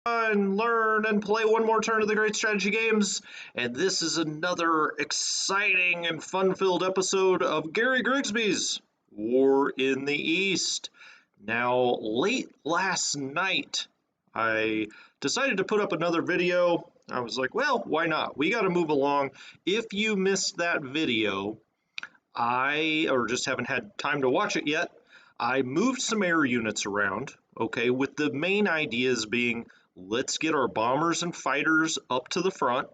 And learn and play one more turn of the Great Strategy Games. And this is another exciting and fun-filled episode of Gary Grigsby's War in the East. Now, late last night, I decided to put up another video. I was like, well, why not? We got to move along. If you missed that video, or just haven't had time to watch it yet, I moved some air units around, okay, with the main ideas being let's get our bombers and fighters up to the front.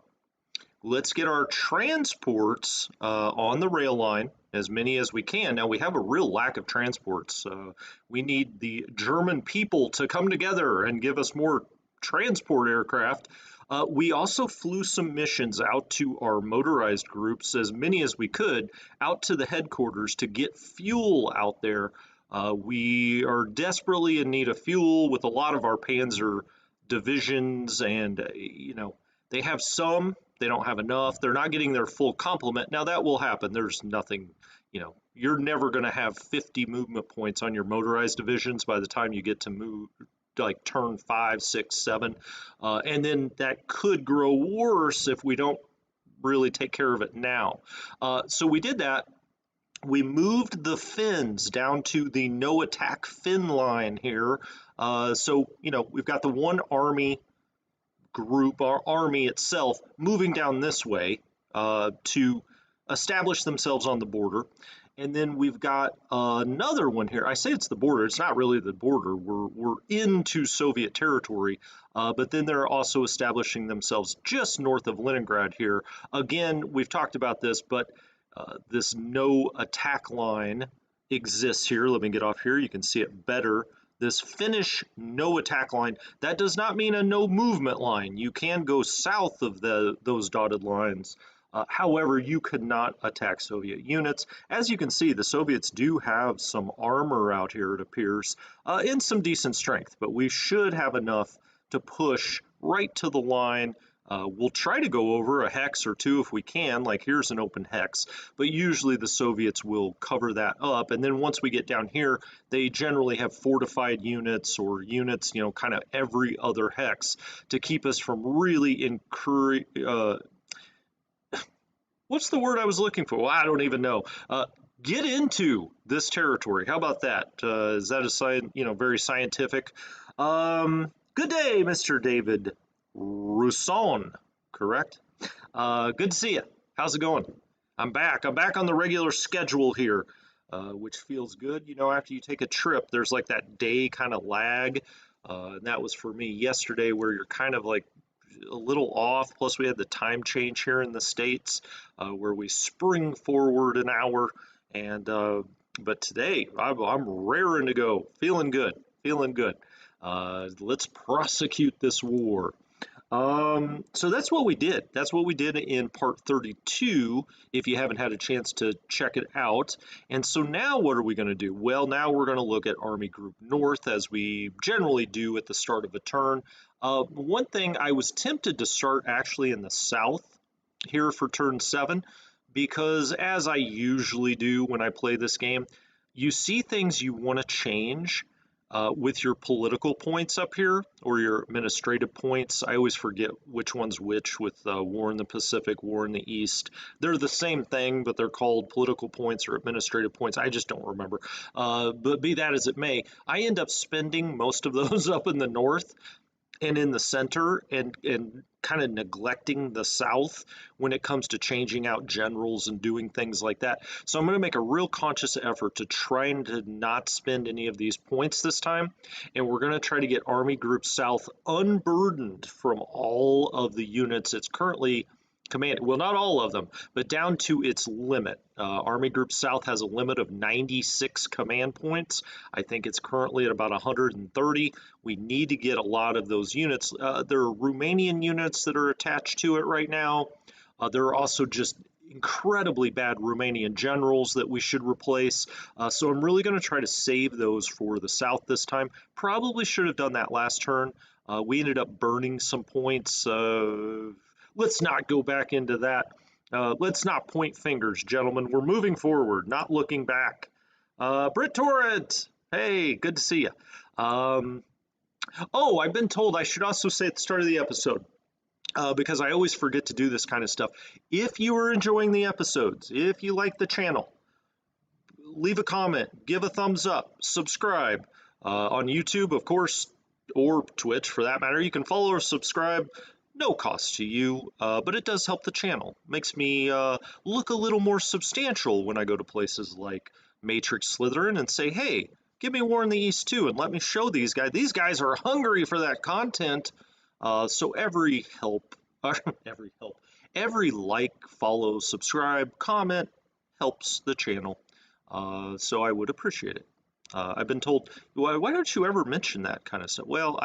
Let's get our transports on the rail line, as many as we can. Now, we have a real lack of transports. We need the German people to come together and give us more transport aircraft. We also flew some missions out to our motorized groups, as many as we could, out to the headquarters to get fuel out there. We are desperately in need of fuel with a lot of our Panzer divisions, and they have some, they don't have enough, they're not getting their full complement. Now that will happen. There's nothing, you're never going to have 50 movement points on your motorized divisions by the time you get to move like turn 5, 6, 7, and then that could grow worse if we don't really take care of it now. So we did that. We moved the Finns down to the no attack Finn line here. So we've got the one army group, our army itself, moving down this way to establish themselves on the border. And then we've got another one here. I say it's the border. It's not really the border. We're into Soviet territory, but then they're also establishing themselves just north of Leningrad here. Again, we've talked about this, but this no attack line exists here. Let me get off here. You can see it better. This Finnish no attack line, that does not mean a no movement line. You can go south of those dotted lines. However, you could not attack Soviet units. As you can see, the Soviets do have some armor out here, it appears, in some decent strength, but we should have enough to push right to the line. We'll try to go over a hex or two if we can, like here's an open hex, but usually the Soviets will cover that up. And then once we get down here, they generally have fortified units or units, kind of every other hex to keep us from really what's the word I was looking for? Well, I don't even know. Get into this territory. How about that? Is that very scientific? Good day, Mr. David Rousson, correct? Good to see you. How's it going? I'm back. I'm back on the regular schedule here, which feels good. After you take a trip, there's like that day kind of lag. And that was for me yesterday, where you're kind of like a little off. Plus, we had the time change here in the States, where we spring forward an hour. And but today, I'm raring to go. Feeling good. Feeling good. Let's prosecute this war. So that's what we did. That's what we did in part 32, if you haven't had a chance to check it out. And so now what are we going to do? Well, now we're going to look at Army Group North, as we generally do at the start of a turn. One thing, I was tempted to start actually in the south here for turn 7, because as I usually do when I play this game, you see things you want to change with your political points up here, or your administrative points. I always forget which one's which with War in the Pacific, War in the East. They're the same thing, but they're called political points or administrative points. I just don't remember. But be that as it may, I end up spending most of those up in the north and in the center, and kind of neglecting the south when it comes to changing out generals and doing things like that. So I'm going to make a real conscious effort to try and to not spend any of these points this time, and we're going to try to get Army Group South unburdened from all of the units it's currently command, well, not all of them, but down to its limit. Army Group South has a limit of 96 command points. I think it's currently at about 130. We need to get a lot of those units. There are Romanian units that are attached to it right now. There are also just incredibly bad Romanian generals that we should replace. So I'm really going to try to save those for the South this time. Probably should have done that last turn. We ended up burning some points. Let's not go back into that. Let's not point fingers, gentlemen. We're moving forward, not looking back. Brit Torrent, hey, good to see you. Oh, I've been told I should also say at the start of the episode, because I always forget to do this kind of stuff. If you are enjoying the episodes, if you like the channel, leave a comment, give a thumbs up, subscribe on YouTube, of course, or Twitch for that matter. You can follow or subscribe, no cost to you, but it does help the channel. Makes me look a little more substantial when I go to places like Matrix Slytherin and say, hey, give me War in the East too, and let me show these guys. These guys are hungry for that content. So every help, every help, every like, follow, subscribe, comment helps the channel. So I would appreciate it. I've been told, why don't you ever mention that kind of stuff? Well,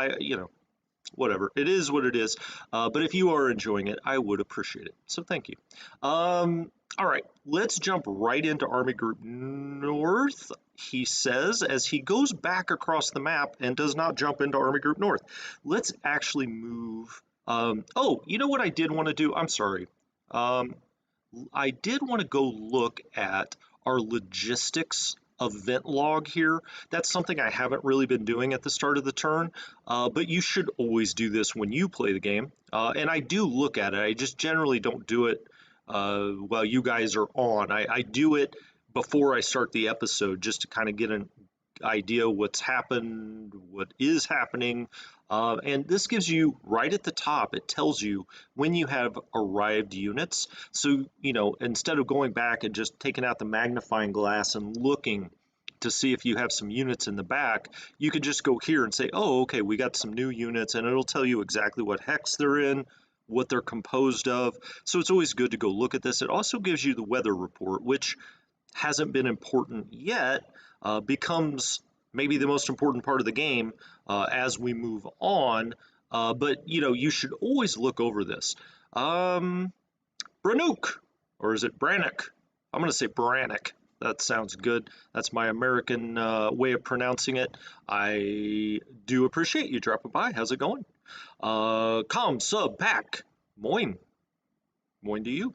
whatever. It is what it is. But if you are enjoying it, I would appreciate it. So thank you. All right, let's jump right into Army Group North, he says, as he goes back across the map and does not jump into Army Group North. Let's actually move. Oh, you know what I did want to do? I'm sorry. Um, I did want to go look at our logistics event log here. That's something I haven't really been doing at the start of the turn, but you should always do this when you play the game. And I do look at it. I just generally don't do it while you guys are on. I do it before I start the episode just to kind of get an idea what's happened, what is happening. And this gives you right at the top, it tells you when you have arrived units. So, instead of going back and just taking out the magnifying glass and looking to see if you have some units in the back, you can just go here and say, oh, okay, we got some new units, and it'll tell you exactly what hex they're in, what they're composed of. So it's always good to go look at this. It also gives you the weather report, which hasn't been important yet, becomes maybe the most important part of the game as we move on. But you should always look over this. Brannock, or is it Brannock? I'm going to say Brannock. That sounds good. That's my American way of pronouncing it. I do appreciate you dropping by. How's it going? Sub Pack. Moin. Moin to you.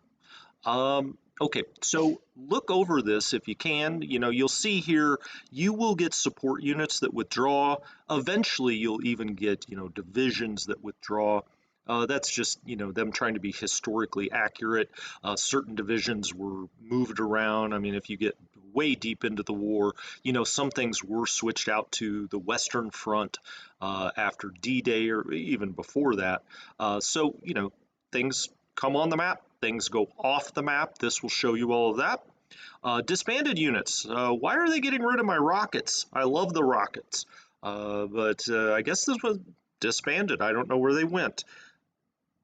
Okay, so look over this if you can. You'll see here, you will get support units that withdraw. Eventually, you'll even get, divisions that withdraw. That's just, them trying to be historically accurate. Certain divisions were moved around. I mean, if you get way deep into the war, some things were switched out to the Western Front after D-Day or even before that. So, things come on the map, things go off the map. This will show you all of that. Disbanded units. Why are they getting rid of my rockets? I love the rockets. But I guess this was disbanded. I don't know where they went.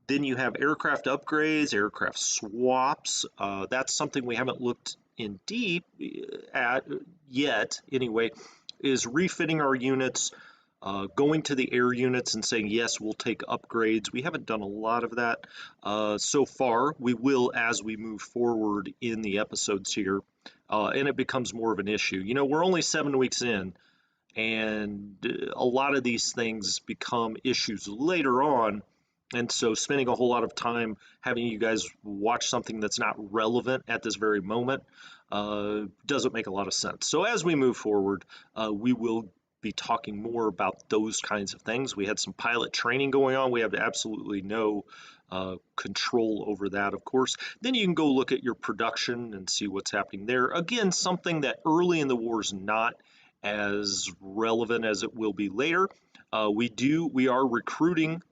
Then you have aircraft upgrades, aircraft swaps. That's something we haven't looked in deep at yet, anyway, is refitting our units, going to the air units and saying, yes, we'll take upgrades. We haven't done a lot of that so far. We will as we move forward in the episodes here, and it becomes more of an issue. We're only 7 weeks in, and a lot of these things become issues later on. And so spending a whole lot of time having you guys watch something that's not relevant at this very moment doesn't make a lot of sense. So as we move forward, we will be talking more about those kinds of things. We had some pilot training going on. We have absolutely no control over that, of course. Then you can go look at your production and see what's happening there. Again, something that early in the war is not as relevant as it will be later. We are recruiting,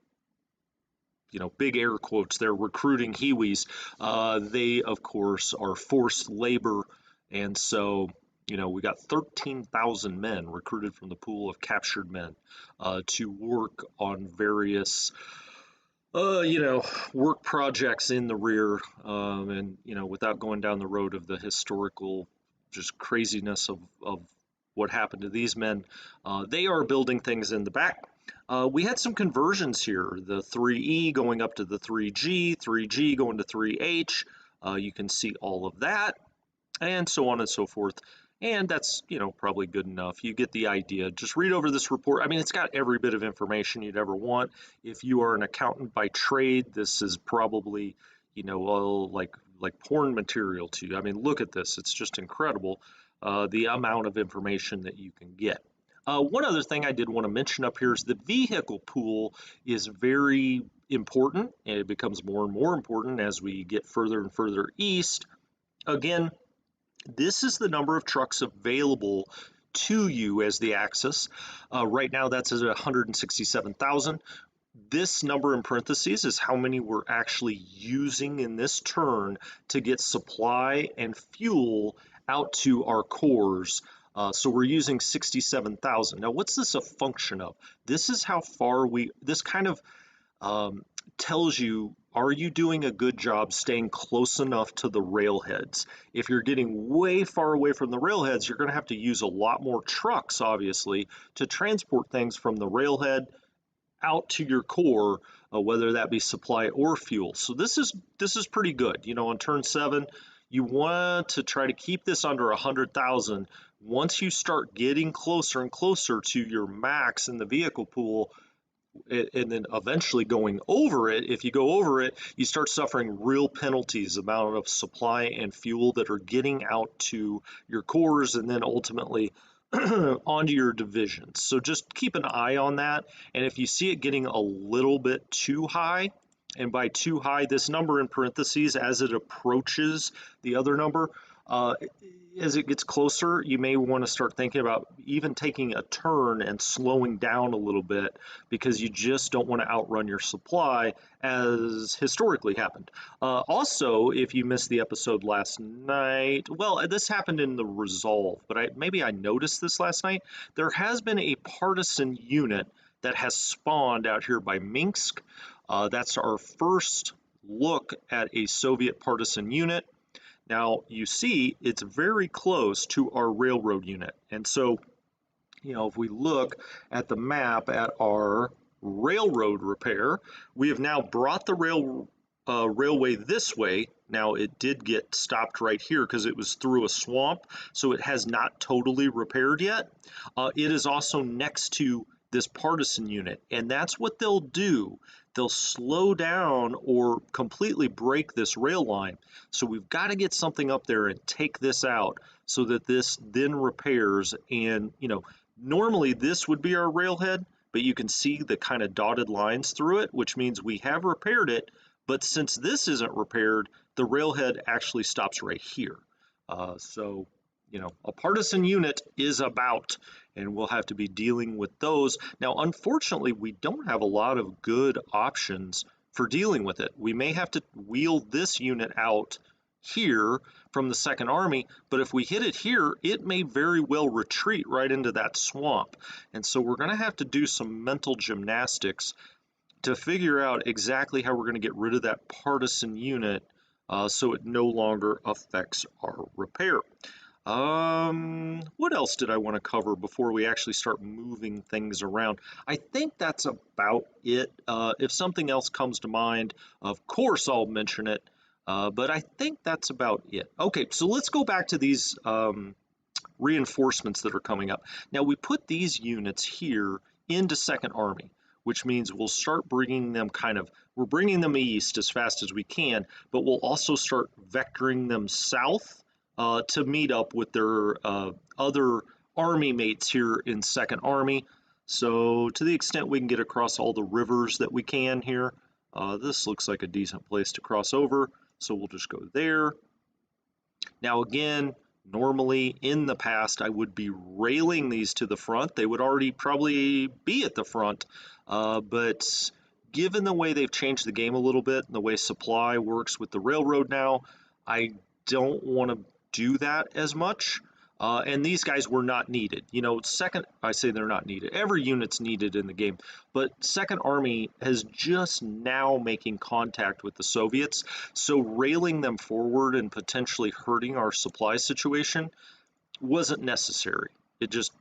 big air quotes, they're recruiting Hiwis. They, of course, are forced labor. And so, we got 13,000 men recruited from the pool of captured men to work on various, work projects in the rear. And, without going down the road of the historical just craziness of what happened to these men, they are building things in the back. We had some conversions here, the 3E going up to the 3G, 3G going to 3H. You can see all of that, and so on and so forth. And that's, probably good enough. You get the idea. Just read over this report. I mean, it's got every bit of information you'd ever want. If you are an accountant by trade, this is probably, like porn material to you. I mean, look at this. It's just incredible, the amount of information that you can get. One other thing I did want to mention up here is the vehicle pool is very important, and it becomes more and more important as we get further and further east. Again, this is the number of trucks available to you as the axis. Right now, that's at 167,000. This number in parentheses is how many we're actually using in this turn to get supply and fuel out to our cores. So we're using 67,000. Now, what's this a function of? This is how far this kind of tells you, are you doing a good job staying close enough to the railheads? If you're getting way far away from the railheads, you're going to have to use a lot more trucks, obviously, to transport things from the railhead out to your core, whether that be supply or fuel. So this is pretty good. On turn 7, you want to try to keep this under 100,000. Once you start getting closer and closer to your max in the vehicle pool, and then eventually going over it, if you go over it, you start suffering real penalties, amount of supply and fuel that are getting out to your cores and then ultimately onto your divisions. So just keep an eye on that. And if you see it getting a little bit too high, and by too high, this number in parentheses, as it approaches the other number, as it gets closer, you may want to start thinking about even taking a turn and slowing down a little bit, because you just don't want to outrun your supply, as historically happened. Also, if you missed the episode last night, well, this happened in the Resolve, but maybe I noticed this last night. There has been a partisan unit that has spawned out here by Minsk. That's our first look at a Soviet partisan unit. Now, you see, it's very close to our railroad unit. And so, if we look at the map at our railroad repair, we have now brought the railway this way. Now, it did get stopped right here because it was through a swamp, so it has not totally repaired yet. It is also next to this partisan unit, and that's what they'll do. They'll slow down or completely break this rail line. So we've got to get something up there and take this out so that this then repairs. And normally this would be our railhead, but you can see the kind of dotted lines through it, which means we have repaired it. But since this isn't repaired, the railhead actually stops right here. So a partisan unit is about, and we'll have to be dealing with those. Now, unfortunately, we don't have a lot of good options for dealing with it. We may have to wheel this unit out here from the Second Army, but if we hit it here, it may very well retreat right into that swamp. And so we're going to have to do some mental gymnastics to figure out exactly how we're going to get rid of that partisan unit so it no longer affects our repair. What else did I want to cover before we actually start moving things around? I think that's about it. If something else comes to mind, of course I'll mention it, but I think that's about it. Okay, so let's go back to these reinforcements that are coming up. Now, we put these units here into Second Army, which means we'll start bringing them we're bringing them east as fast as we can, but we'll also start vectoring them south to meet up with their other army mates here in Second Army. So to the extent we can get across all the rivers that we can here, this looks like a decent place to cross over, so we'll just go there. Now again, normally in the past I would be railing these to the front. They would already probably be at the front, but given the way they've changed the game a little bit and the way supply works with the railroad now, I don't want to do that as much. And these guys were not needed. I say they're not needed. Every unit's needed in the game, but Second Army has just now making contact with the Soviets, so railing them forward and potentially hurting our supply situation wasn't necessary. It just,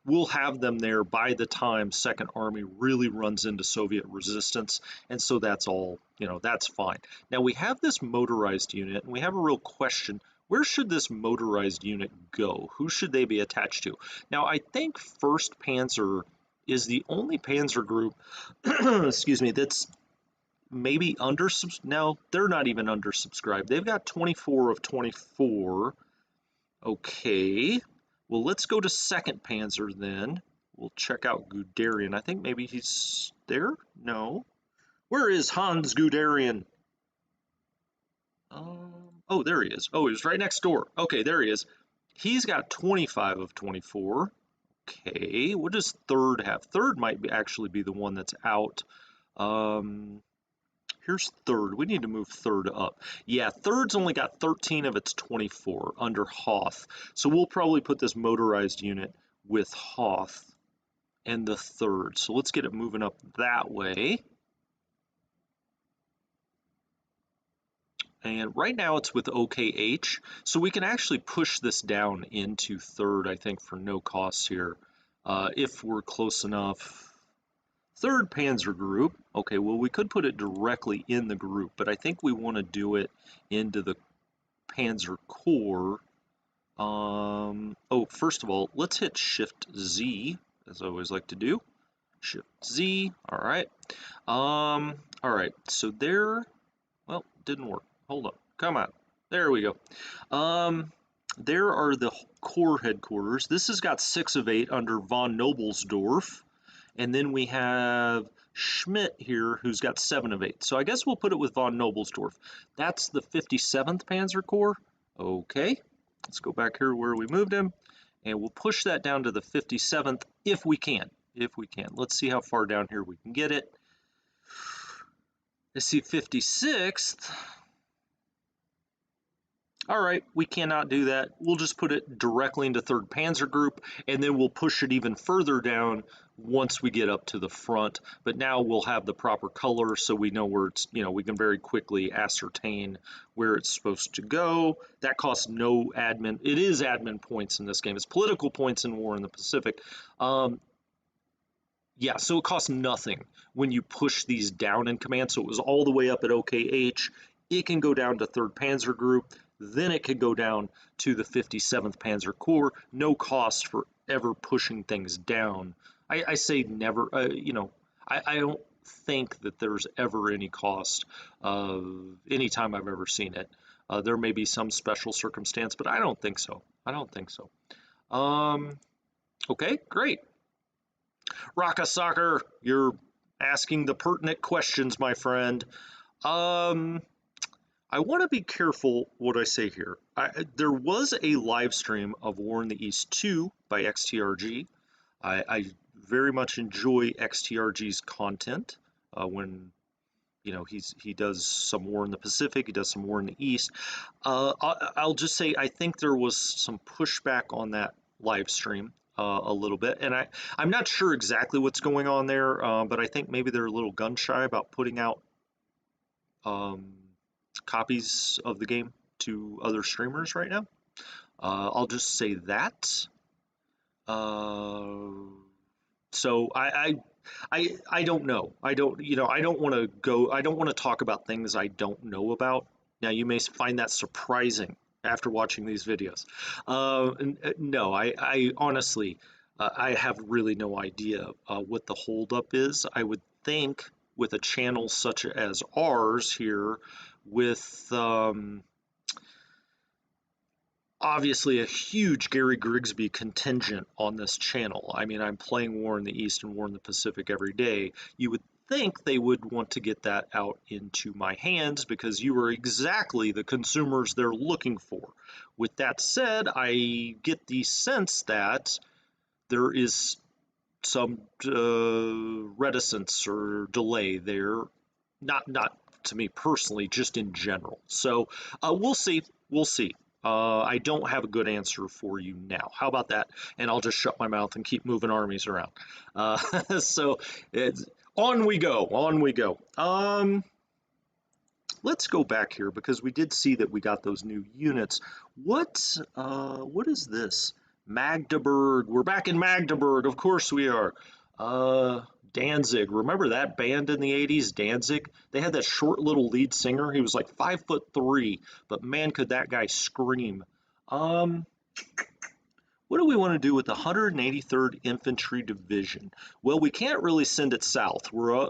we'll have them there by the time Second Army really runs into Soviet resistance, and so that's all, that's fine. Now we have this motorized unit, and we have a real question. Where should this motorized unit go? Who should they be attached to? Now, I think 1st Panzer is the only panzer group, excuse me, that's maybe no, they're not even undersubscribed. They've got 24 of 24. Okay. Well, let's go to 2nd Panzer then. We'll check out Guderian. I think maybe he's there? No. Where is Hans Guderian? Oh, there he is. Oh, he was right next door. Okay, there he is. He's got 25 of 24. Okay, what does 3rd have? 3rd might actually be the one that's out. Here's 3rd. We need to move 3rd up. Yeah, 3rd's only got 13 of its 24 under Hoth. So we'll probably put this motorized unit with Hoth and the 3rd. So let's get it moving up that way. And right now it's with OKH, so we can actually push this down into 3rd, I think, for no cost here, if we're close enough. 3rd Panzer Group, okay, well, we could put it directly in the group, but I think we want to do it into the Panzer Corps. Oh, first of all, let's hit Shift Z, as I always like to do. Shift Z, all right. All right, so there, well, didn't work. Hold up, come on, there we go. There are the Corps headquarters. This has got 6 of 8 under von Nobelsdorf, and then we have Schmidt here, who's got 7 of 8. So I guess we'll put it with von Nobelsdorf. That's the 57th Panzer Corps. Okay, let's go back here where we moved him, and we'll push that down to the 57th if we can. If we can. Let's see how far down here we can get it. Let's see, 56th. All right, we cannot do that. We'll just put it directly into 3rd Panzer Group, and then we'll push it even further down once we get up to the front. But now we'll have the proper color, so we know where it's, we can very quickly ascertain where it's supposed to go. That costs no admin. It is admin points in this game. It's political points in War in the Pacific. Yeah, so it costs nothing when you push these down in command. So it was all the way up at OKH. It can go down to 3rd Panzer Group. Then it could go down to the 57th Panzer Corps. No cost for ever pushing things down. I say never, I don't think that there's ever any cost any time I've ever seen it. There may be some special circumstance, but I don't think so. I don't think so. Okay, great. Raka Soccer, you're asking the pertinent questions, my friend. I want to be careful what I say here. There was a live stream of War in the East 2 by XTRG. I very much enjoy XTRG's content when he does some War in the Pacific, he does some War in the East. I'll just say I think there was some pushback on that live stream a little bit, and I'm not sure exactly what's going on there, but I think maybe they're a little gun shy about putting out copies of the game to other streamers right now. I'll just say that. So I don't know. I don't want to go. I don't want to talk about things I don't know about. Now you may find that surprising after watching these videos. No, I honestly, I have really no idea what the holdup is. I would think with a channel such as ours here, with obviously a huge Gary Grigsby contingent on this channel. I mean, I'm playing War in the East and War in the Pacific every day. You would think they would want to get that out into my hands because you are exactly the consumers they're looking for. With that said, I get the sense that there is some reticence or delay there. Not to me personally, just in general. So we'll see. We'll see. I don't have a good answer for you now. How about that? And I'll just shut my mouth and keep moving armies around. So on we go. On we go. Let's go back here because we did see that we got those new units. What is this? Magdeburg. We're back in Magdeburg. Of course we are. Danzig. Remember that band in the 80s, Danzig? They had that short little lead singer. He was like 5'3", but man, could that guy scream. What do we want to do with the 183rd Infantry Division? Well, we can't really send it south. We're,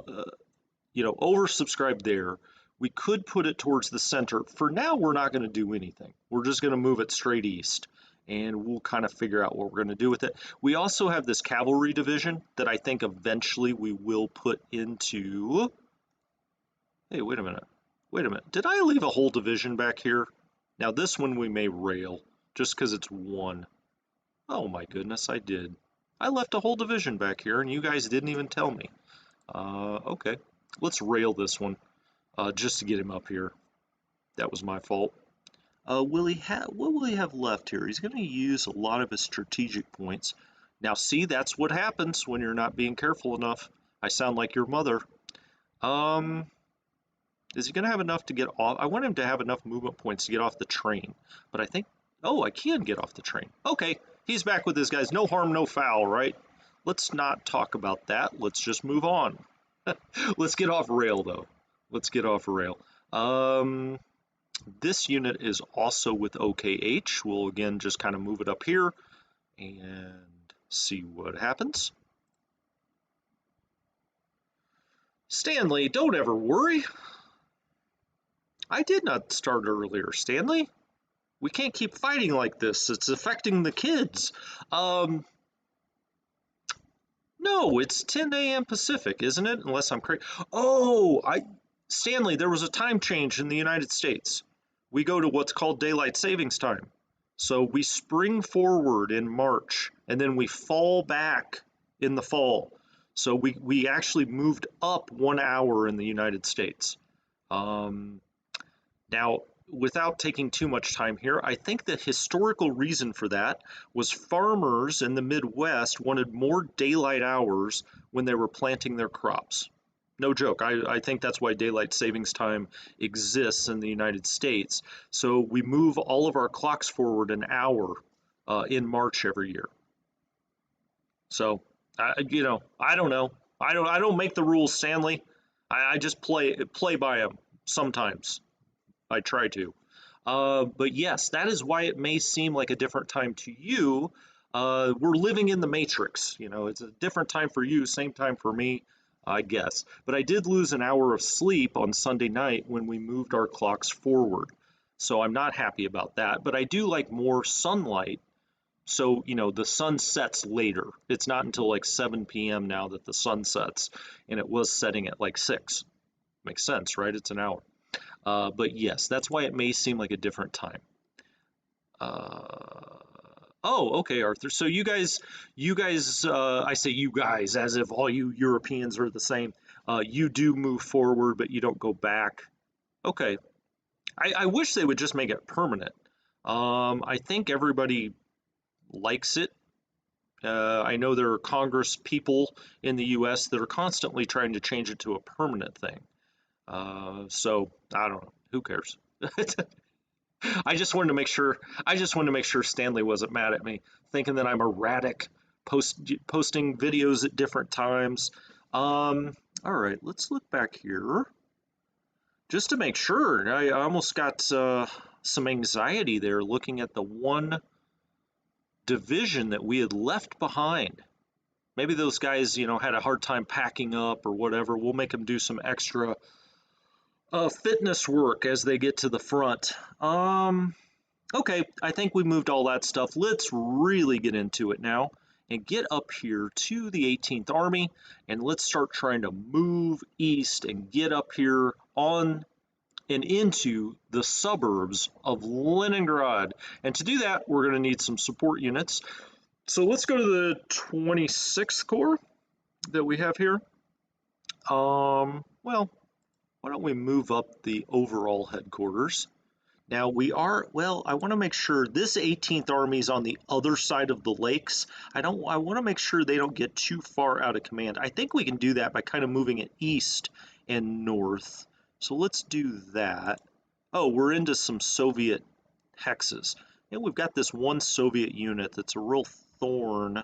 oversubscribed there. We could put it towards the center. For now, we're not going to do anything. We're just going to move it straight east. and we'll kind of figure out what we're going to do with it. We also have this cavalry division that I think eventually we will put into... Hey, wait a minute. Wait a minute. Did I leave a whole division back here? Now this one we may rail, just because it's one. Oh my goodness, I did. I left a whole division back here, and you guys didn't even tell me. Okay. Let's rail this one, just to get him up here. That was my fault. What will he have left here? He's going to use a lot of his strategic points. Now, see, that's what happens when you're not being careful enough. I sound like your mother. Is he going to have enough to get off? I want him to have enough movement points to get off the train. But I think... Oh, I can get off the train. Okay, he's back with his guys. No harm, no foul, right? Let's not talk about that. Let's just move on. Let's get off rail, though. Let's get off rail. This unit is also with OKH. We'll, again, just kind of move it up here and see what happens. Stanley, don't ever worry. I did not start earlier, Stanley. We can't keep fighting like this. It's affecting the kids. No, it's 10 a.m. Pacific, isn't it? Unless I'm crazy. Oh, Stanley, there was a time change in the United States. We go to what's called daylight savings time. So we spring forward in March, and then we fall back in the fall. So we actually moved up 1 hour in the United States. Now, without taking too much time here, I think the historical reason for that was farmers in the Midwest wanted more daylight hours when they were planting their crops. No joke. I think that's why daylight savings time exists in the United States. So we move all of our clocks forward an hour in March every year. So, you know, I don't know. I don't make the rules, Stanley. I just play by them sometimes. I try to. But yes, that is why it may seem like a different time to you. We're living in the Matrix. You know, it's a different time for you, same time for me, I guess. But I did lose an hour of sleep on Sunday night when we moved our clocks forward. So I'm not happy about that. But I do like more sunlight. So, you know, the sun sets later. It's not until like 7 p.m. now that the sun sets. And it was setting at like 6. Makes sense, right? It's an hour. But yes, that's why it may seem like a different time. Oh, okay, Arthur. So you guys, I say you guys as if all you Europeans are the same. You do move forward, but you don't go back. Okay. I wish they would just make it permanent. I think everybody likes it. I know there are Congress people in the U.S. that are constantly trying to change it to a permanent thing. So I don't know. Who cares? I just wanted to make sure. I just wanted to make sure Stanley wasn't mad at me, thinking that I'm erratic, posting videos at different times. All right, let's look back here, just to make sure. I almost got some anxiety there, looking at the one division that we had left behind. Maybe those guys, you know, had a hard time packing up or whatever. We'll make them do some extra fitness work as they get to the front. Okay, I think we moved all that stuff. Let's really get into it now and get up here to the 18th Army, and let's start trying to move east and get up here on and into the suburbs of Leningrad. And to do that, we're going to need some support units. So let's go to the 26th Corps that we have here. Well, why don't we move up the overall headquarters? Now we are, well, I want to make sure this 18th Army is on the other side of the lakes. I want to make sure they don't get too far out of command. I think we can do that by kind of moving it east and north. So let's do that. Oh, we're into some Soviet hexes. And we've got this one Soviet unit that's a real thorn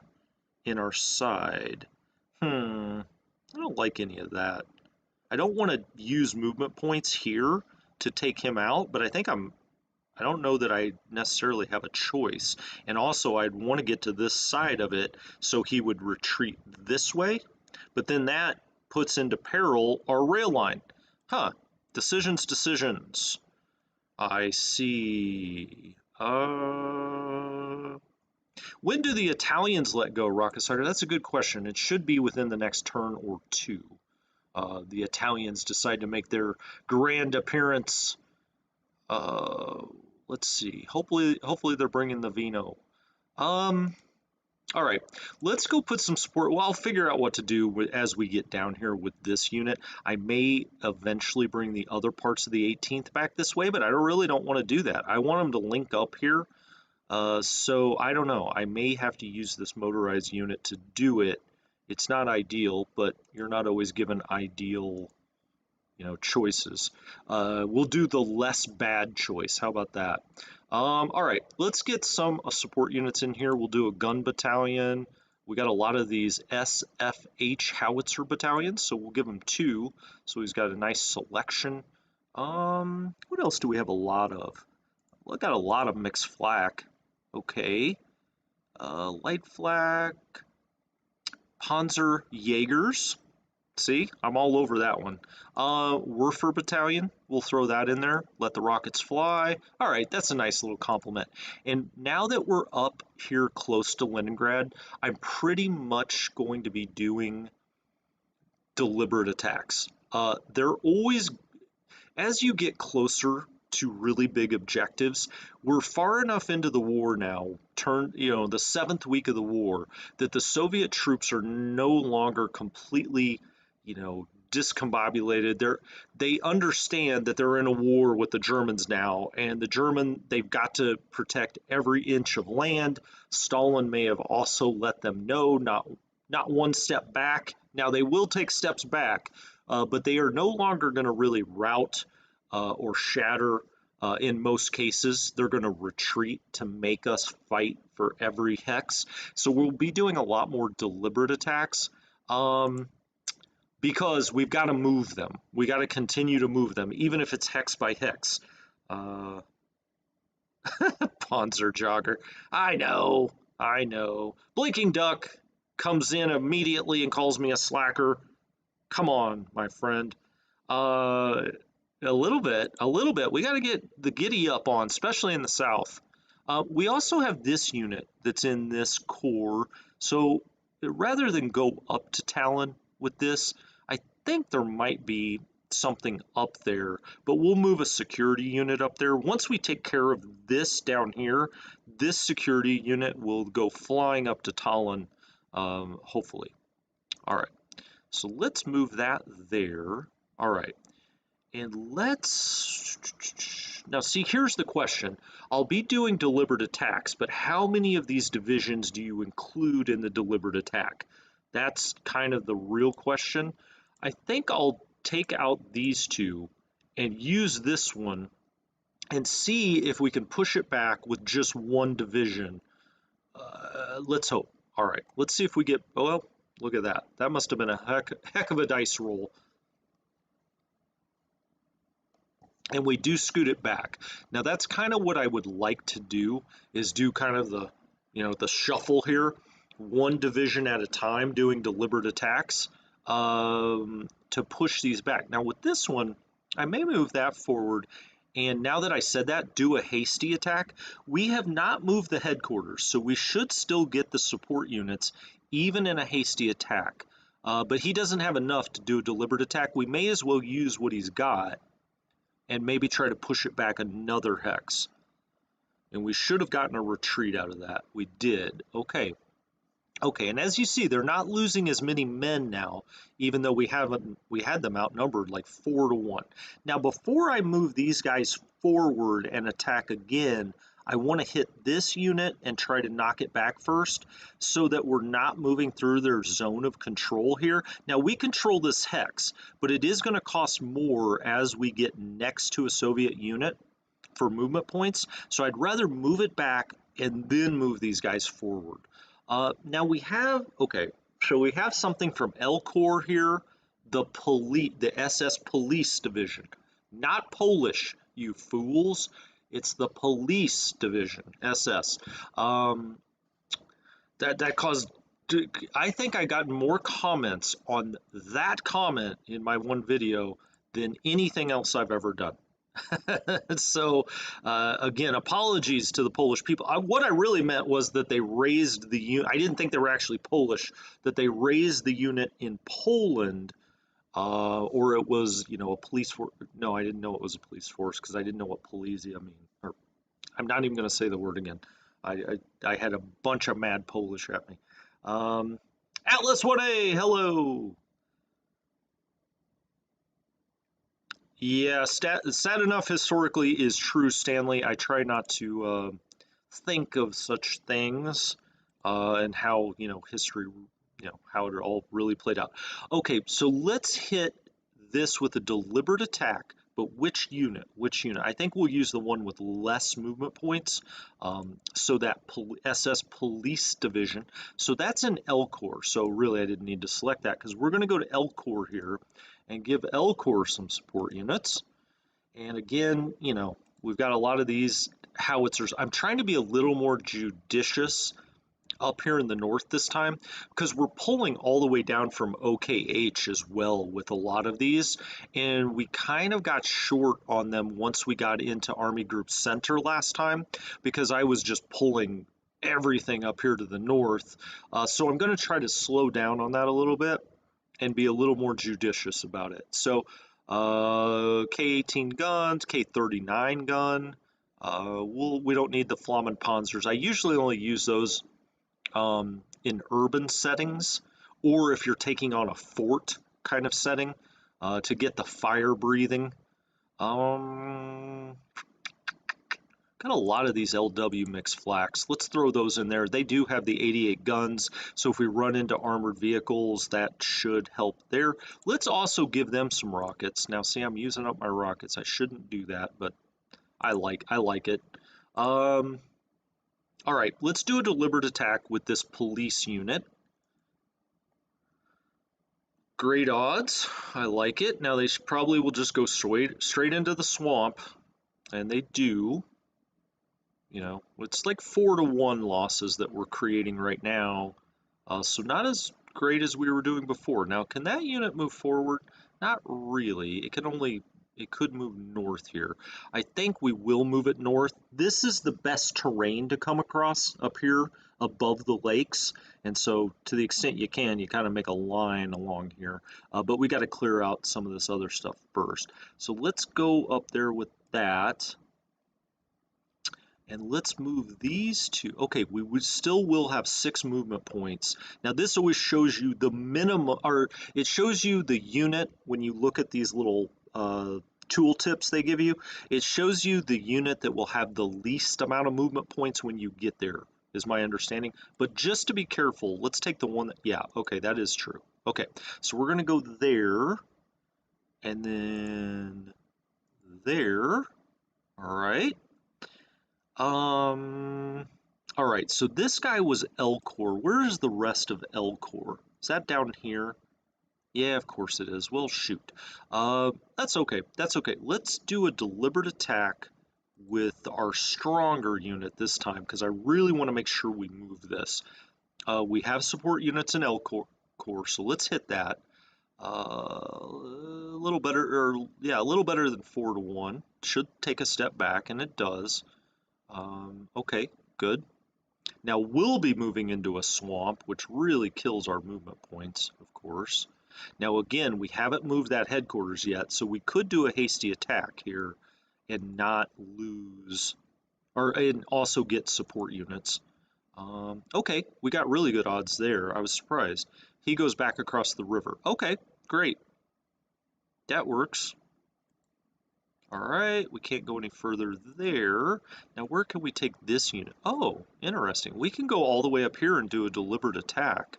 in our side. I don't like any of that. I don't want to use movement points here to take him out, but I don't know that I necessarily have a choice. And also I'd want to get to this side of it so he would retreat this way, but then that puts into peril our rail line. Decisions. I see. When do the Italians let go, Rocket Starter? That's a good question. It should be within the next turn or two. The Italians decide to make their grand appearance. Uh, let's see. Hopefully they're bringing the vino. All right, let's go put some support. Well, I'll figure out what to do as we get down here with this unit. I may eventually bring the other parts of the 18th back this way, but I really don't want to do that. I want them to link up here. So I don't know. I may have to use this motorized unit to do it. It's not ideal, but you're not always given ideal, choices. We'll do the less bad choice. How about that? All right, let's get some support units in here. We'll do a gun battalion. We got a lot of these SFH howitzer battalions, so we'll give them 2. So he's got a nice selection. What else do we have a lot of? We got a lot of mixed flak. Okay. Light flak. Panzer Jaegers. See, I'm all over that one. Werfer Battalion, we'll throw that in there. Let the rockets fly. All right, that's a nice little compliment. And now that we're up here close to Leningrad, I'm pretty much going to be doing deliberate attacks. They're always, as you get closer to really big objectives, we're far enough into the war now, the 7th week of the war, that the Soviet troops are no longer completely discombobulated. They understand that they're in a war with the Germans now, and they've got to protect every inch of land. Stalin may have also let them know not one step back. Now they will take steps back, but they are no longer going to really rout or shatter. In most cases, they're going to retreat to make us fight for every hex. So we'll be doing a lot more deliberate attacks. Because we've got to move them. We got to continue to move them, even if it's hex by hex. Panzer Jogger. I know. Blinking Duck comes in immediately and calls me a slacker. Come on, my friend. A little bit. We got to get the giddy up on, especially in the south. We also have this unit that's in this core. So rather than go up to Talon with this, I think there might be something up there, but we'll move a security unit up there. Once we take care of this down here, this security unit will go flying up to Tallinn, hopefully. All right, so let's move that there. All right, and now see, here's the question. I'll be doing deliberate attacks, but how many of these divisions do you include in the deliberate attack? That's kind of the real question. I think I'll take out these 2 and use this one and see if we can push it back with just 1 division. Let's hope. All right, let's see if we get, oh, well, look at that. That must have been a heck of a dice roll. And we do scoot it back. Now that's kind of what I would like to do, is do kind of the, the shuffle here. 1 division at a time doing deliberate attacks to push these back. Now with this one, I may move that forward, and now that I said that, do a hasty attack. We have not moved the headquarters, so we should still get the support units even in a hasty attack. But he doesn't have enough to do a deliberate attack. We may as well use what he's got and maybe try to push it back another hex. And we should have gotten a retreat out of that. We did. Okay, and as you see, they're not losing as many men now, even though we had them outnumbered like 4-1. Now, before I move these guys forward and attack again, I want to hit this unit and try to knock it back first, so that we're not moving through their zone of control here. Now, we control this hex, but it is going to cost more as we get next to a Soviet unit for movement points. So I'd rather move it back and then move these guys forward. Now we have, so we have something from L Corps here, the SS Police Division. Not Polish, you fools. It's the Police Division, SS. That caused, I think I got more comments on that comment in my one video than anything else I've ever done. So, again, apologies to the Polish people. What I really meant was that they raised the unit. I didn't think they were actually Polish, that they raised the unit in Poland, or it was, a police force. No, I didn't know it was a police force because I didn't know what Polizia mean. Or I'm not even going to say the word again. I had a bunch of mad Polish at me. Atlas 1A, hello. Yeah, sad enough historically is true, Stanley. I try not to think of such things and how, history, how it all really played out. Okay, so let's hit this with a deliberate attack, but which unit? Which unit? I think we'll use the one with less movement points. So that SS Police Division. So that's an L Corps. So really, I didn't need to select that because we're going to go to L Corps here and give L Corps some support units. And again, we've got a lot of these howitzers. I'm trying to be a little more judicious up here in the north this time because we're pulling all the way down from OKH as well with a lot of these, and we kind of got short on them once we got into Army Group Center last time because I was just pulling everything up here to the north. So I'm going to try to slow down on that a little bit and be a little more judicious about it. So K-18 guns, K-39 gun. We don't need the Flammen Panzers. I usually only use those in urban settings, or if you're taking on a fort kind of setting to get the fire breathing. Got a lot of these LW mixed flaks. Let's throw those in there. They do have the 88 guns, so if we run into armored vehicles, that should help there. Let's also give them some rockets. Now, see, I'm using up my rockets. I shouldn't do that, but I like it. All right, let's do a deliberate attack with this police unit. Great odds. I like it. Now, they probably will just go straight into the swamp, and they do. It's like 4-to-1 losses that we're creating right now. So not as great as we were doing before. Now, can that unit move forward? Not really. It could move north here. I think we will move it north. This is the best terrain to come across up here above the lakes. And so to the extent you can, you kind of make a line along here. But we got to clear out some of this other stuff first. So let's go up there with that. And let's move these two. Okay, we still will have 6 movement points. Now this always shows you the minimum, or it shows you the unit when you look at these little tool tips they give you. It shows you the unit that will have the least amount of movement points when you get there, is my understanding. But just to be careful, let's take the one that, yeah, okay, that is true. Okay, so we're gonna go there, and then there, all right. All right, so this guy was L Corps. Where is the rest of L Corps? Is that down here? Yeah, of course it is. Well, shoot. That's okay. That's okay. Let's do a deliberate attack with our stronger unit this time, because I really want to make sure we move this. We have support units in L Corps, so let's hit that. A little better, or yeah, a little better than 4-to-1. Should take a step back, and it does. Okay, good. Now we'll be moving into a swamp, which really kills our movement points, of course. Now again, we haven't moved that headquarters yet, so we could do a hasty attack here and not lose, and also get support units. Okay, we got really good odds there. I was surprised. He goes back across the river. Okay, great. That works. All right, we can't go any further there. Now, where can we take this unit? Oh, interesting. We can go all the way up here and do a deliberate attack.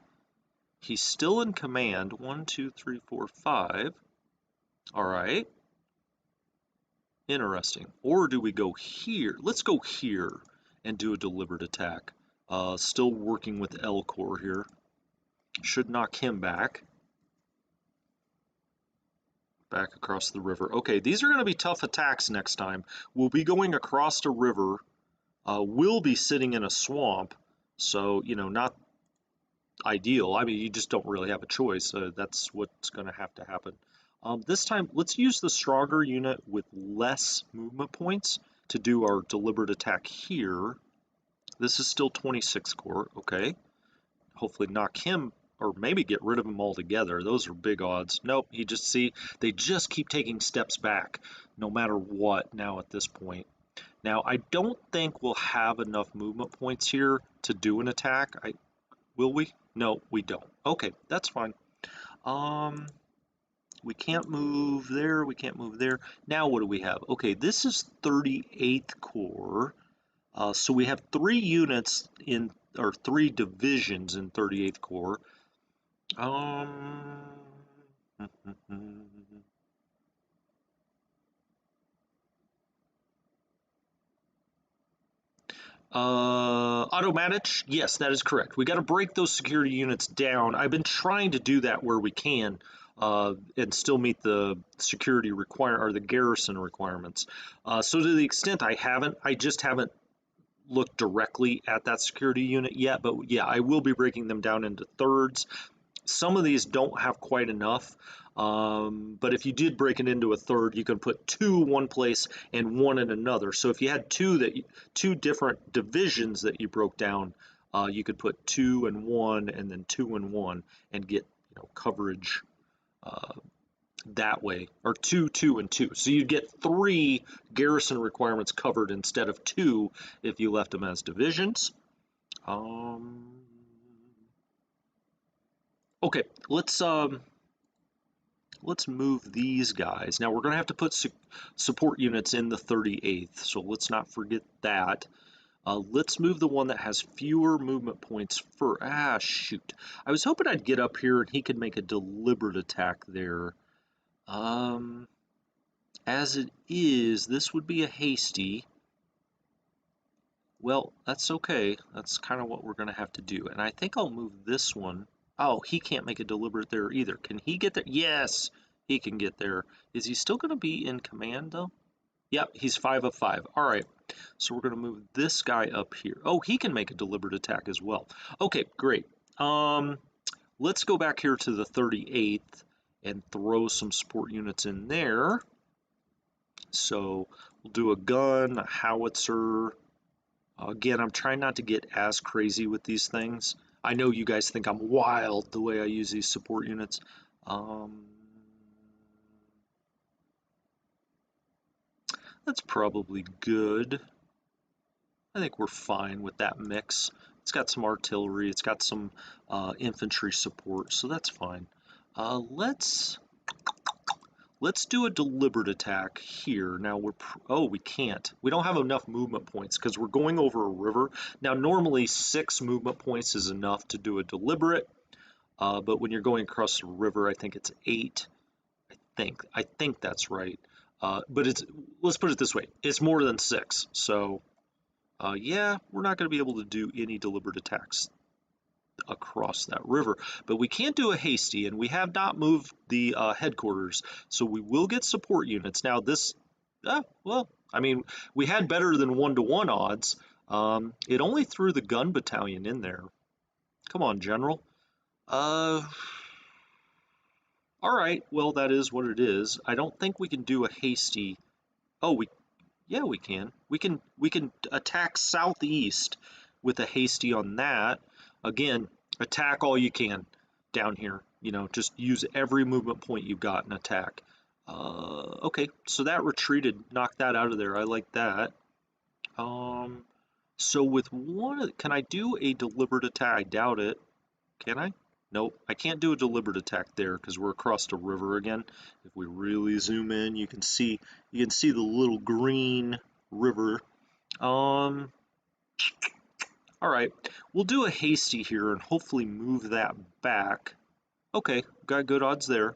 He's still in command. 1, 2, 3, 4, 5. All right. Interesting. Or do we go here? Let's go here and do a deliberate attack. Still working with L Corps here. Should knock him back. Back across the river. Okay, these are going to be tough attacks next time. We'll be going across a river. We'll be sitting in a swamp, so, not ideal. I mean, you just don't really have a choice. That's what's going to happen. This time, let's use the stronger unit with less movement points to do our deliberate attack here. This is still 26 core, okay. Hopefully knock him, or maybe get rid of him altogether. Those are big odds. Nope, they just keep taking steps back, no matter what now at this point. Now, I don't think we'll have enough movement points here to do an attack. Will we? No, we don't. Okay, that's fine. We can't move there, we can't move there. Now what do we have? Okay, this is 38th Corps. So we have 3 units in, or 3 divisions in 38th Corps. Automatic, yes, that is correct. We got to break those security units down. I've been trying to do that where we can, and still meet the security or the garrison requirements. So to the extent I just haven't looked directly at that security unit yet, but yeah, I will be breaking them down into thirds. Some of these don't have quite enough, but if you did break it into a third, you can put 2 one place and 1 in another. So if you had two different divisions that you broke down, you could put 2 and 1 and then 2 and 1 and get coverage that way, or 2, 2, and 2. So you'd get 3 garrison requirements covered instead of 2 if you left them as divisions. Okay, let's move these guys. Now we're going to have to put support units in the 38th, so let's not forget that. Let's move the one that has fewer movement points for, shoot. I was hoping I'd get up here and he could make a deliberate attack there. As it is, this would be a hasty. Well, that's okay. That's kind of what we're going to have to do. And I think I'll move this one. Oh, he can't make a deliberate there either. Can he get there? Yes, he can get there. Is he still going to be in command, though? Yep, he's 5 of 5. All right, so we're going to move this guy up here. Oh, he can make a deliberate attack as well. Okay, great. Let's go back here to the 38th and throw some support units in there. So we'll do a gun, a howitzer. Again, I'm trying not to get as crazy with these things. I know you guys think I'm wild the way I use these support units. That's probably good. I think we're fine with that mix. It's got some artillery, it's got some infantry support, so that's fine. Let's do a deliberate attack here. Now we can't. We don't have enough movement points because we're going over a river. Now normally 6 movement points is enough to do a deliberate, but when you're going across the river, I think it's 8. I think that's right. But let's put it this way, it's more than 6. So yeah, we're not going to be able to do any deliberate attacks across that river, but we can't do a hasty, and we have not moved the headquarters, so we will get support units. Now this, well, I mean, we had better than 1-to-1 odds. It only threw the gun battalion in there. Come on, General. All right, well, that is what it is. I don't think we can do a hasty. Oh, yeah, we can. We can attack southeast with a hasty on that. Again, attack all you can down here. Just use every movement point you've got and attack. Okay, so that retreated, knocked that out of there. I like that. So with can I do a deliberate attack? I doubt it. Can I? Nope, I can't do a deliberate attack there because we're across the river again. If we really zoom in, you can see the little green river. All right, we'll do a hasty here and hopefully move that back. Okay, got good odds there.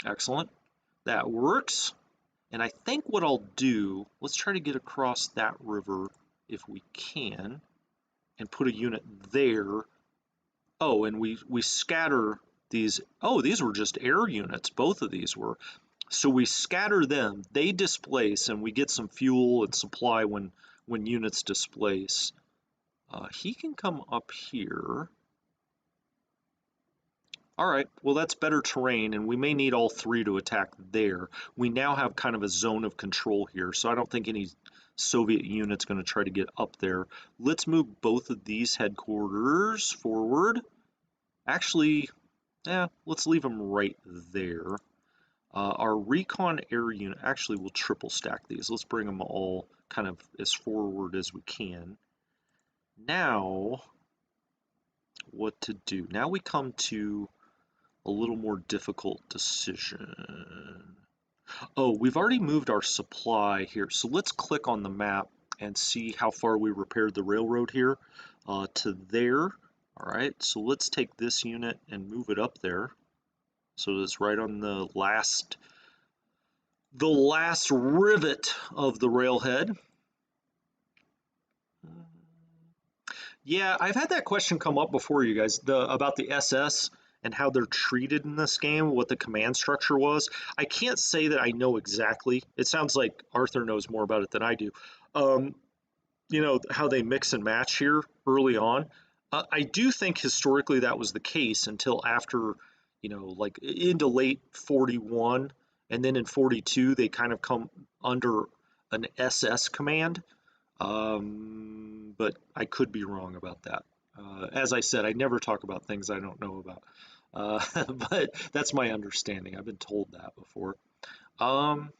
Excellent, that works. And I think what I'll do, let's try to get across that river if we can and put a unit there. Oh, and we scatter these. Oh, these were just air units. Both of these were. So we scatter them. They displace, and we get some fuel and supply when units displace. He can come up here. All right, well, that's better terrain, and we may need all three to attack there. We now have kind of a zone of control here, so I don't think any Soviet unit's going to try to get up there. Let's move both of these headquarters forward. Actually, let's leave them right there. Our recon air unit, actually, we'll triple stack these. Let's bring them all kind of as forward as we can. Now, what to do? Now we come to a little more difficult decision. Oh, we've already moved our supply here. So let's click on the map and see how far we repaired the railroad here to there. All right, so let's take this unit and move it up there. So it's right on the last rivet of the railhead. Yeah, I've had that question come up before, you guys, about the SS and how they're treated in this game, what the command structure was. I can't say that I know exactly. It sounds like Arthur knows more about it than I do. Um, how they mix and match here early on. I do think historically that was the case until after, like into late 41, and then in 42 they kind of come under an SS command. But I could be wrong about that. As I said, I never talk about things I don't know about. But that's my understanding. I've been told that before. Um,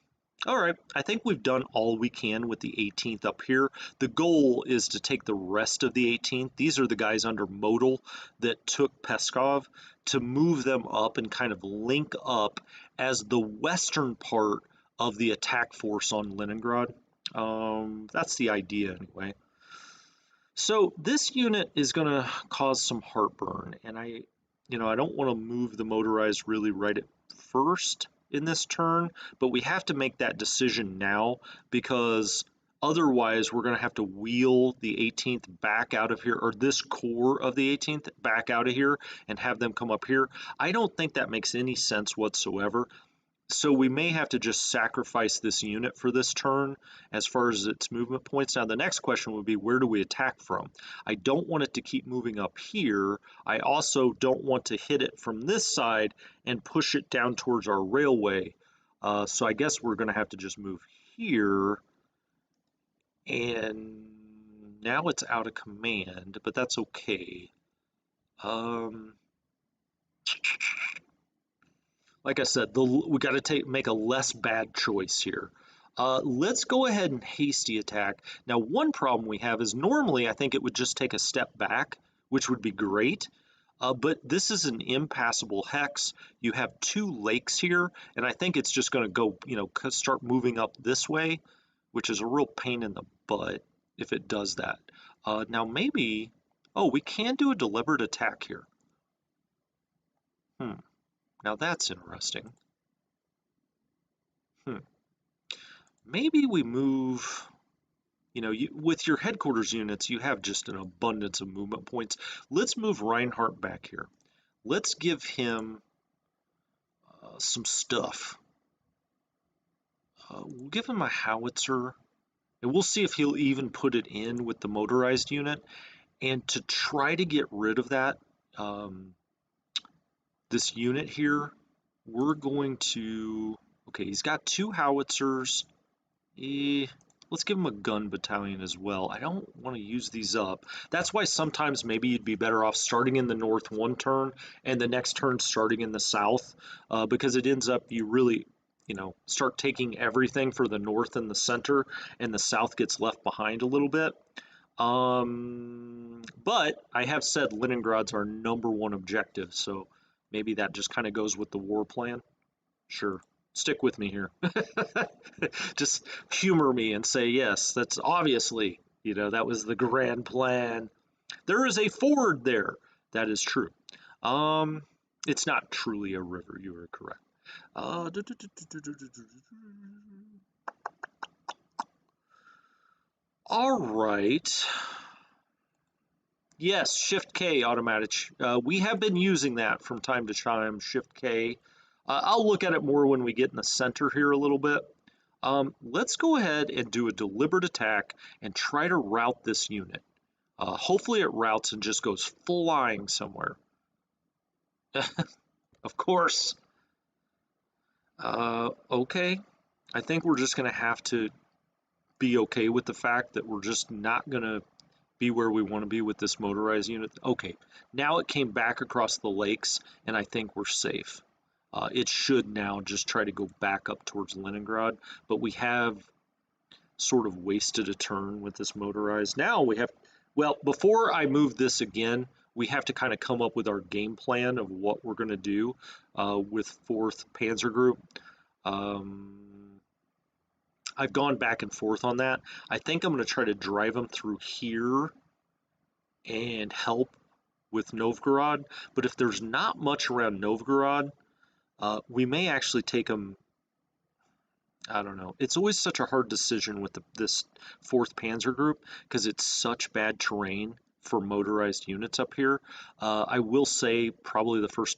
all right, I think we've done all we can with the 18th up here. The goal is to take the rest of the 18th. These are the guys under Modal that took Peskov, to move them up and kind of link up as the western part of the attack force on Leningrad. That's the idea anyway. So this unit is going to cause some heartburn, and I don't want to move the motorized really right at first in this turn, but we have to make that decision now, because otherwise we're going to have to wheel the 18th back out of here, or this core of the 18th back out of here and have them come up here. I don't think that makes any sense whatsoever. So we may have to just sacrifice this unit for this turn as far as its movement points. Now the next question would be, where do we attack from? I don't want it to keep moving up here. I also don't want to hit it from this side and push it down towards our railway. So I guess we're going to have to just move here. And now it's out of command, but that's okay. Like I said, we got to make a less bad choice here. Let's go ahead and hasty attack. Now, one problem we have is normally I think it would just take a step back, which would be great. But this is an impassable hex. You have two lakes here, and I think it's just going to go, start moving up this way, which is a real pain in the butt if it does that. Now, maybe, we can do a deliberate attack here. Now that's interesting. Maybe we move, with your headquarters units, you have just an abundance of movement points. Let's move Reinhardt back here. Let's give him some stuff. We'll give him a howitzer, and we'll see if he'll even put it in with the motorized unit. And to try to get rid of that, this unit here, we're going to, okay, he's got two howitzers. Let's give him a gun battalion as well. I don't want to use these up. That's why sometimes maybe you'd be better off starting in the north one turn and the next turn starting in the south, because it ends up you really, start taking everything for the north and the center, and the south gets left behind a little bit. But I have said Leningrad's our #1 objective, so maybe that just kind of goes with the war plan. Sure. Stick with me here. Just humor me and say, yes, that's obviously, that was the grand plan. There is a ford there. That is true. It's not truly a river. You are correct. All right. Yes, Shift K automatic. We have been using that from time to time, Shift K. I'll look at it more when we get in the center here a little bit. Let's go ahead and do a deliberate attack and try to route this unit. Hopefully it routes and just goes flying somewhere. Of course. Okay. I think we're just going to have to be okay with the fact that we're just not going to be where we want to be with this motorized unit. Okay, now it came back across the lakes, and I think we're safe. It should now just try to go back up towards Leningrad, but we have sort of wasted a turn with this motorized. Now we have, well, before I move this again, we have to kind of come up with our game plan of what we're going to do with 4th Panzer Group. I've gone back and forth on that. I think I'm going to try to drive them through here and help with Novgorod. But if there's not much around Novgorod, we may actually take them. I don't know. It's always such a hard decision with this 4th Panzer Group because it's such bad terrain for motorized units up here. I will say probably the first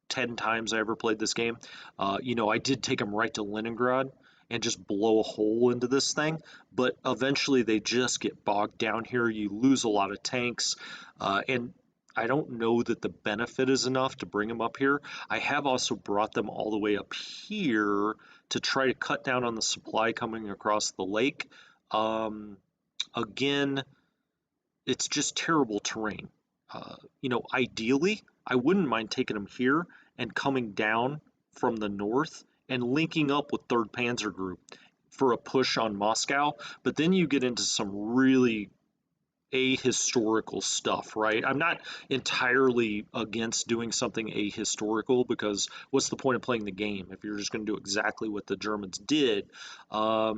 10 times I ever played this game, I did take them right to Leningrad and just blow a hole into this thing, but eventually they just get bogged down here. You lose a lot of tanks, and I don't know that the benefit is enough to bring them up here. I have also brought them all the way up here to try to cut down on the supply coming across the lake. Again, it's just terrible terrain. Ideally, I wouldn't mind taking them here and coming down from the north and linking up with 3rd Panzer Group for a push on Moscow. But then you get into some really ahistorical stuff, right? I'm not entirely against doing something ahistorical because what's the point of playing the game if you're just going to do exactly what the Germans did? I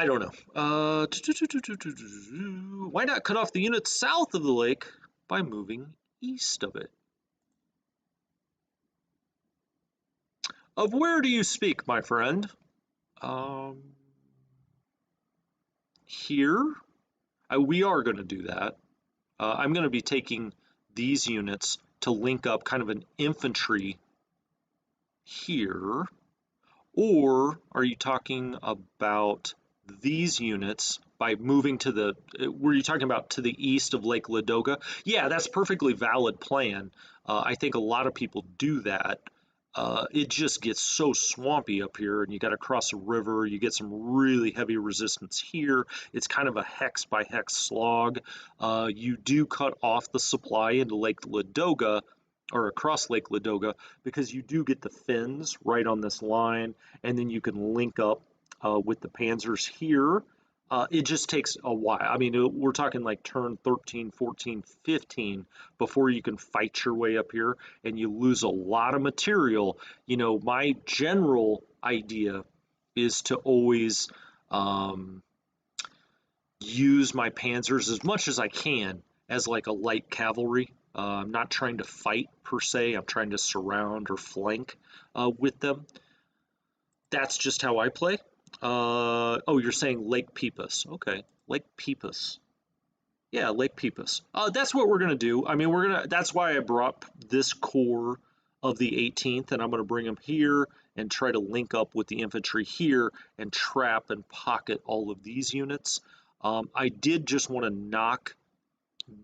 don't know. Why not cut off the units south of the lake by moving east of it? Of where do you speak, my friend? Here? We are going to do that. I'm going to be taking these units to link up kind of an infantry here. Or are you talking about these units by moving to the, were you talking about to the east of Lake Ladoga? Yeah, that's a perfectly valid plan. I think a lot of people do that. It just gets so swampy up here, and you got to cross a river. You get some really heavy resistance here. It's kind of a hex by hex slog. You do cut off the supply into Lake Ladoga, or across Lake Ladoga, because you do get the Finns right on this line, and then you can link up with the Panzers here. It just takes a while. I mean, we're talking like turn 13, 14, 15 before you can fight your way up here, and you lose a lot of material. My general idea is to always use my panzers as much as I can as like a light cavalry. I'm not trying to fight per se. I'm trying to surround or flank with them. That's just how I play. Oh, you're saying Lake Peepus. Okay, Lake Peepus. Yeah, Lake Peepus. That's what we're gonna do. I mean, that's why I brought this core of the 18th, and I'm gonna bring them here and try to link up with the infantry here and trap and pocket all of these units. I did just want to knock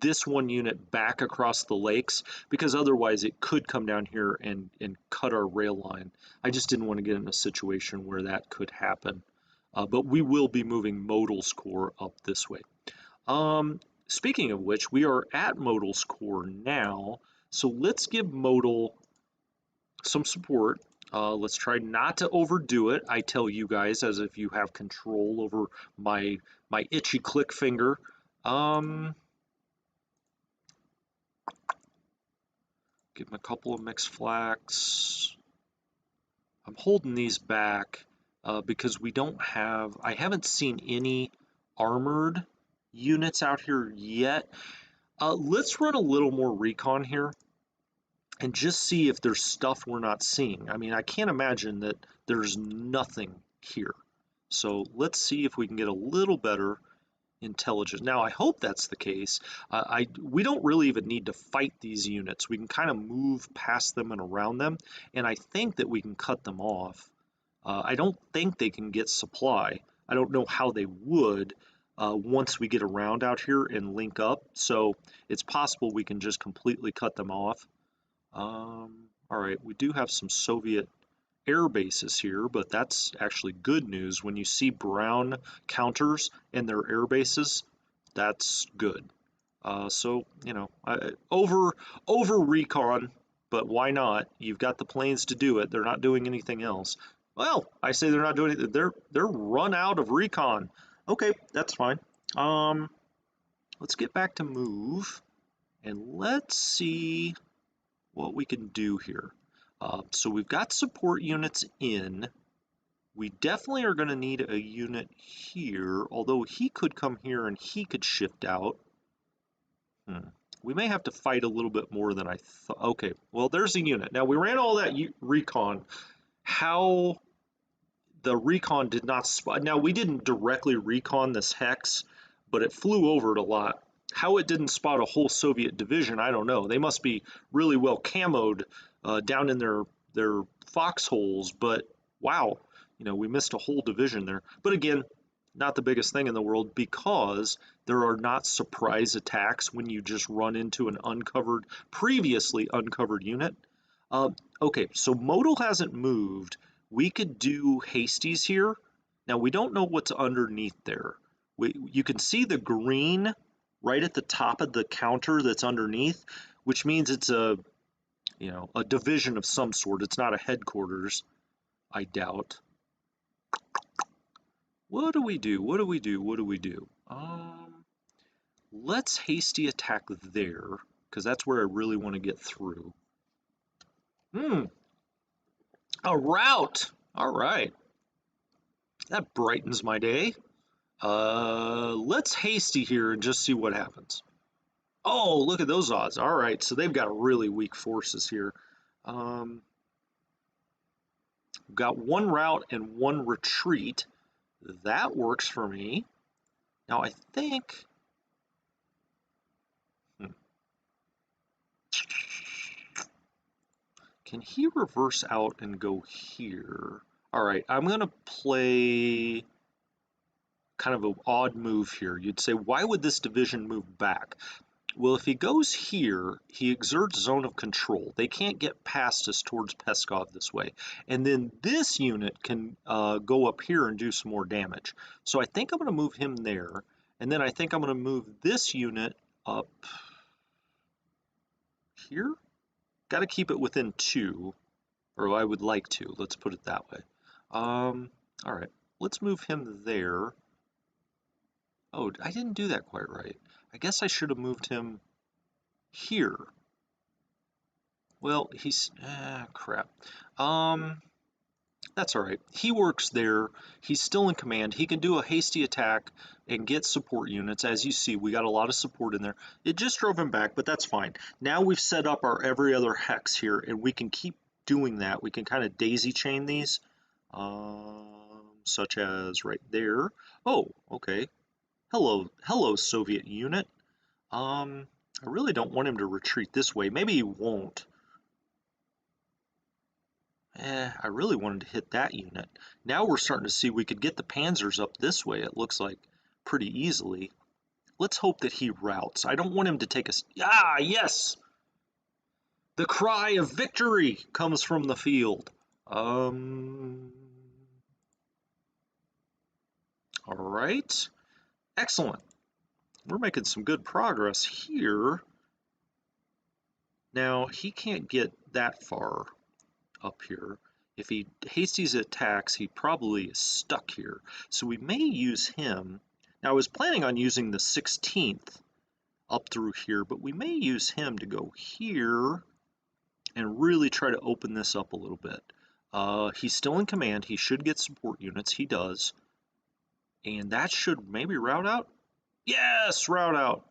this one unit back across the lakes because otherwise it could come down here and cut our rail line. I just didn't want to get in a situation where that could happen. But we will be moving Modal's core up this way. Speaking of which, we are at Modal's core now. So let's give Modal some support. Let's try not to overdo it. I tell you guys as if you have control over my itchy click finger. Give him a couple of mixed flax. I'm holding these back because I haven't seen any armored units out here yet. Let's run a little more recon here and just see if there's stuff we're not seeing. I mean, I can't imagine that there's nothing here. So let's see if we can get a little better intelligence. Now, I hope that's the case. We don't really even need to fight these units. We can kind of move past them and around them, and I think that we can cut them off. I don't think they can get supply. I don't know how they would. once we get around out here and link up. So it's possible we can just completely cut them off. All right, we do have some Soviet air bases here, but that's actually good news. When you see brown counters in their air bases, that's good. So, you know, over recon, but why not? You've got the planes to do it. They're not doing anything else. Well, I say they're not doing it. They're run out of recon. Okay, that's fine. Um, let's get back to move and let's see what we can do here. So we've got support units in. We definitely are going to need a unit here, although he could come here and he could shift out. We may have to fight a little bit more than I thought. Okay, well, there's a unit. Now, we ran all that recon. How the recon did not spot. Now, we didn't directly recon this hex, but it flew over it a lot. How it didn't spot a whole Soviet division, I don't know. They must be really well camoed down in their foxholes, but wow, you know, we missed a whole division there. But again, not the biggest thing in the world because there are not surprise attacks when you just run into an previously uncovered unit. Okay, so Modal hasn't moved. We could do Hasties here. Now, we don't know what's underneath there. You can see the green right at the top of the counter that's underneath, which means it's a division of some sort. It's not a headquarters, I doubt. What do we do? What do we do? What do we do? Let's hasty attack there, because that's where I really want to get through. A rout! All right. That brightens my day. Let's hasty here and just see what happens. Oh, look at those odds. All right, so they've got really weak forces here. We've got one rout and one retreat. That works for me. Now, I think... Can he reverse out and go here? All right, I'm going to play kind of an odd move here. You'd say, why would this division move back? Well, if he goes here, he exerts zone of control. They can't get past us towards Peskov this way. And then this unit can go up here and do some more damage. So I think I'm going to move him there. And then I think I'm going to move this unit up here. Got to keep it within 2, or I would like to. Let's put it that way. All right, let's move him there. Oh, I didn't do that quite right. I guess I should have moved him here. Well, he's... crap. That's all right. He works there. He's still in command. He can do a hasty attack and get support units. As you see, we got a lot of support in there. It just drove him back, but that's fine. Now we've set up our every other hex here, and we can keep doing that. We can kind of daisy chain these, such as right there. Oh, okay. Hello, Soviet unit. I really don't want him to retreat this way. Maybe he won't. I really wanted to hit that unit. Now we're starting to see we could get the panzers up this way, it looks like, pretty easily. Let's hope that he routes. I don't want him to take us... Ah, yes! The cry of victory comes from the field. All right. Excellent. We're making some good progress here. Now, he can't get that far up here. If he hasties attacks, he probably is stuck here. So we may use him. Now I was planning on using the 16th up through here, but we may use him to go here and really try to open this up a little bit. He's still in command. He should get support units. He does. And that should maybe route out. Yes, route out.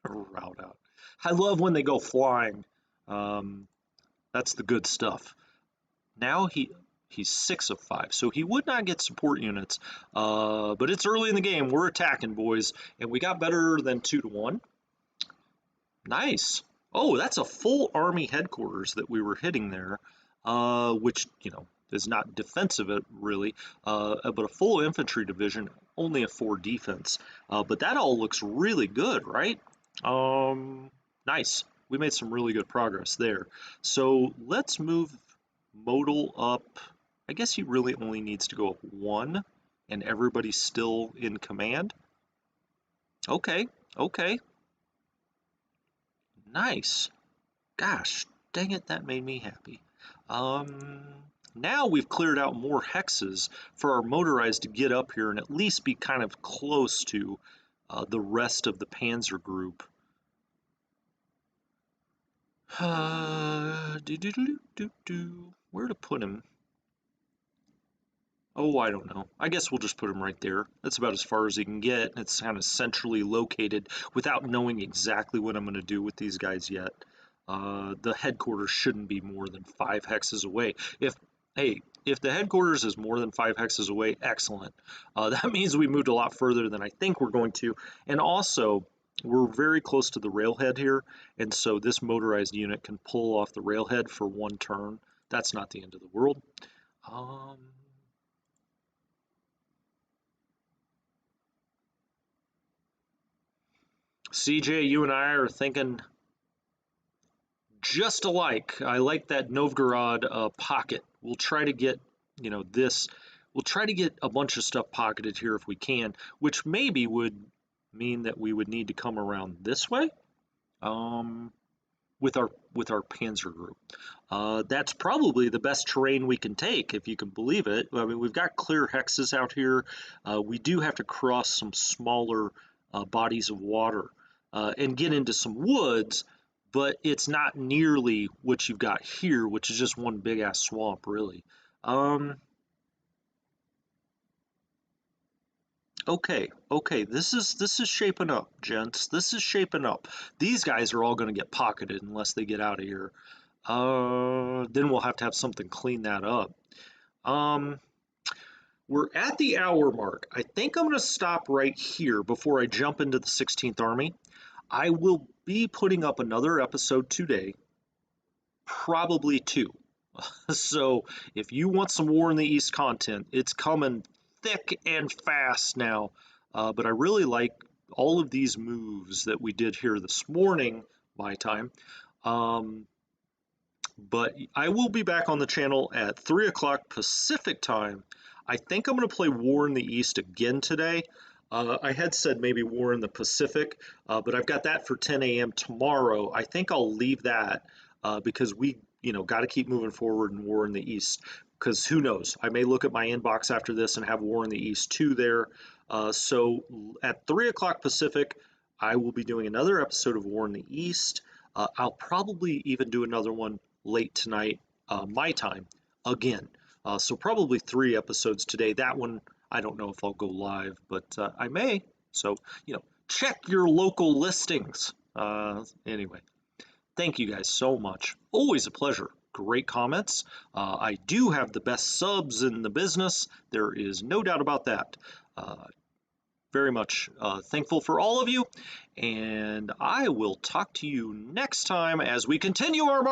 Route out. I love when they go flying. That's the good stuff. Now he's 6 of 5, so he would not get support units, but it's early in the game. We're attacking, boys, and we got better than 2-1. Nice. Oh, that's a full army headquarters that we were hitting there, which, you know, is not defensive really, but a full infantry division, only a 4 defense. But that all looks really good, right? Nice. We made some really good progress there. So let's move Modal up. I guess he really only needs to go up 1, and everybody's still in command. Okay, okay. Nice. Gosh, dang it, that made me happy. Now we've cleared out more hexes for our motorized to get up here and at least be kind of close to the rest of the Panzer group. Where to put him? Oh, I don't know. I guess we'll just put him right there. That's about as far as he can get. It's kind of centrally located without knowing exactly what I'm going to do with these guys yet. The headquarters shouldn't be more than 5 hexes away. If the headquarters is more than 5 hexes away, excellent. That means we moved a lot further than I think we're going to. And also, we're very close to the railhead here, and so this motorized unit can pull off the railhead for 1 turn. That's not the end of the world. CJ, you and I are thinking just alike. I like that Novgorod pocket. We'll try to get, this. We'll try to get a bunch of stuff pocketed here if we can, which maybe would mean that we would need to come around this way with our Panzer group. That's probably the best terrain we can take, if you can believe it. I mean, we've got clear hexes out here. We do have to cross some smaller bodies of water and get into some woods, but it's not nearly what you've got here, which is just one big ass swamp, really. Okay, this is shaping up, gents. This is shaping up. These guys are all going to get pocketed unless they get out of here. Then we'll have to have something clean that up. We're at the hour mark. I think I'm going to stop right here before I jump into the 16th Army. I will be putting up another episode today, probably 2. So if you want some War in the East content, it's coming thick and fast now. But I really like all of these moves that we did here this morning, my time. But I will be back on the channel at 3 o'clock Pacific time. I think I'm going to play War in the East again today. I had said maybe War in the Pacific, but I've got that for 10 a.m. tomorrow. I think I'll leave that because we, got to keep moving forward in War in the East. Because who knows? I may look at my inbox after this and have War in the East 2 there. So at 3 o'clock Pacific, I will be doing another episode of War in the East. I'll probably even do another one late tonight, my time, again. So probably 3 episodes today. That one, I don't know if I'll go live, but I may. So, check your local listings. Anyway, thank you guys so much. Always a pleasure. Great comments. I do have the best subs in the business. There is no doubt about that. Very much thankful for all of you, and I will talk to you next time as we continue our march.